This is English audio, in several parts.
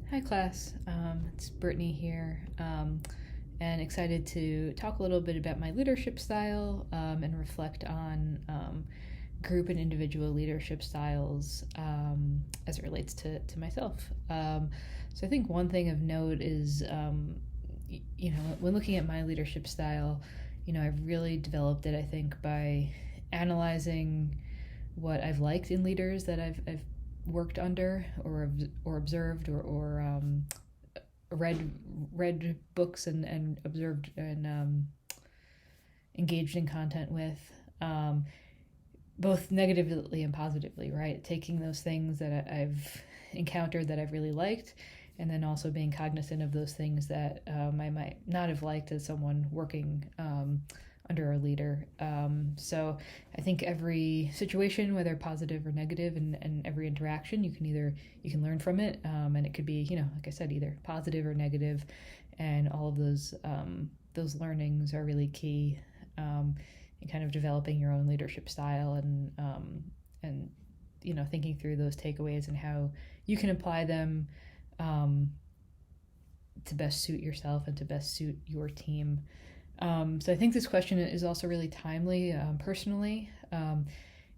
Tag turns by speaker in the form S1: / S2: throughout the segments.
S1: Hi, class. It's Brittany here, and excited to talk a little bit about my leadership style and reflect on group and individual leadership styles as it relates to myself. So I think one thing of note is, when looking at my leadership style, I've really developed it, I think, by analyzing what I've liked in leaders that I've worked under or observed or read books and observed and engaged in content with, um, both negatively and positively, right? Taking those things that I've encountered that I've really liked, and then also being cognizant of those things that I might not have liked as someone working under a leader. So I think every situation, whether positive or negative, and every interaction, you can learn from it, and it could be, like I said, either positive or negative, and all of those learnings are really key in kind of developing your own leadership style and thinking through those takeaways and how you can apply them um, to best suit yourself and to best suit your team. So I think this question is also really timely personally.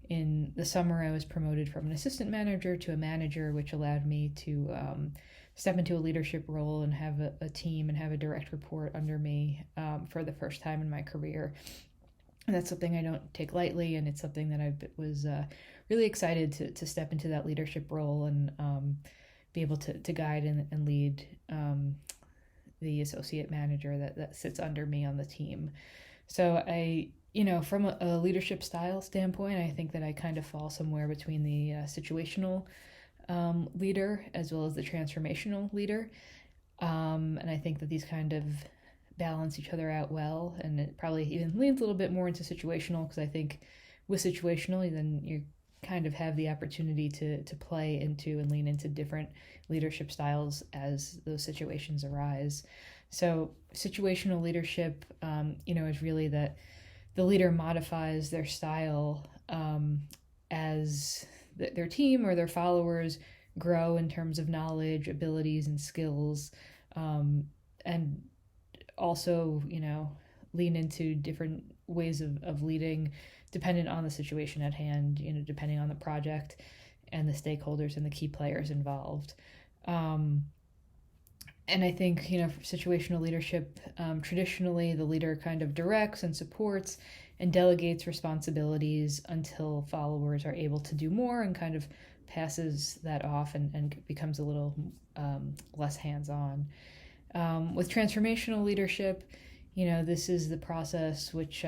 S1: In the summer, I was promoted from an assistant manager to a manager, which allowed me to step into a leadership role and have a team and have a direct report under me for the first time in my career. And that's something I don't take lightly, and it's something that I was really excited to step into that leadership role and be able to guide and lead the associate manager that sits under me on the team. So from a leadership style standpoint, I think that I kind of fall somewhere between the situational leader as well as the transformational leader. And I think that these kind of balance each other out well, and it probably even leans a little bit more into situational, because I think with situational, then you kind of have the opportunity to play into and lean into different leadership styles as those situations arise. So situational leadership, is really that the leader modifies their style as their team or their followers grow in terms of knowledge, abilities, and skills, and also, lean into different ways of leading dependent on the situation at hand, depending on the project and the stakeholders and the key players involved. And I think, for situational leadership, traditionally the leader kind of directs and supports and delegates responsibilities until followers are able to do more and kind of passes that off and becomes a little less hands on. With transformational leadership, this is the process which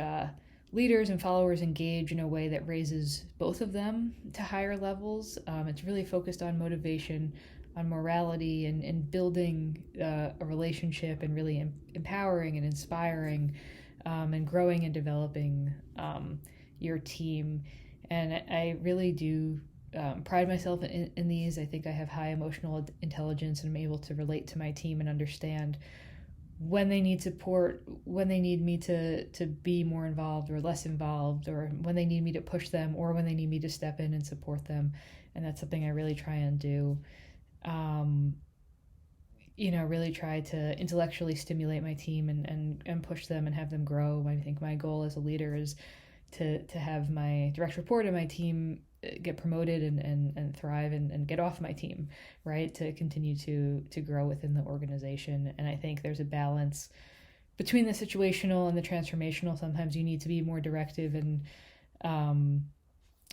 S1: leaders and followers engage in a way that raises both of them to higher levels. It's really focused on motivation, on morality, and building a relationship, and really empowering and inspiring and growing and developing your team. And I really do pride myself in these. I think I have high emotional intelligence and I'm able to relate to my team and understand when they need support, when they need me to be more involved or less involved, or when they need me to push them, or when they need me to step in and support them. And that's something I really try and do. Really try to intellectually stimulate my team and push them and have them grow. I think my goal as a leader is to have my direct report and my team get promoted and thrive and get off my team, right? To continue to grow within the organization. And I think there's a balance between the situational and the transformational. Sometimes you need to be more directive and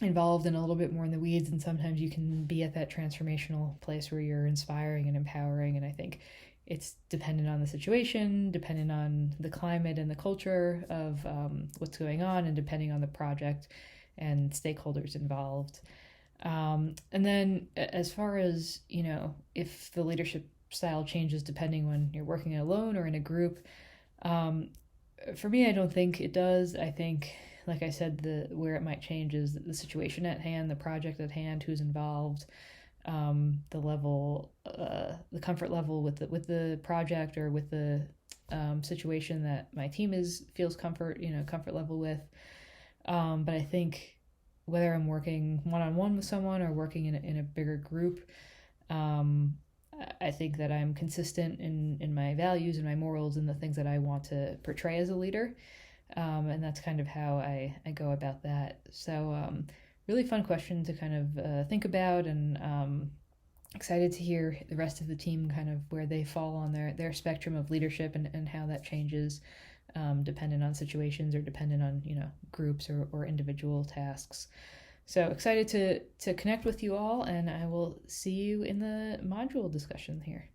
S1: involved and a little bit more in the weeds, and sometimes you can be at that transformational place where you're inspiring and empowering. And I think it's dependent on the situation, dependent on the climate and the culture of what's going on, and depending on the project and stakeholders involved. And then as far as, if the leadership style changes depending when you're working alone or in a group, for me, I don't think it does. I think, like I said, where it might change is the situation at hand, the project at hand, who's involved, the level, the comfort level with the project or with the situation that my team feels comfort level with. But I think whether I'm working one-on-one with someone or working in a bigger group, I I think that I'm consistent in my values and my morals and the things that I want to portray as a leader. And that's kind of how I go about that. So, really fun question to kind of think about, and excited to hear the rest of the team kind of where they fall on their spectrum of leadership, and how that changes dependent on situations or dependent on, groups or individual tasks. So excited to connect with you all, and I will see you in the module discussion here.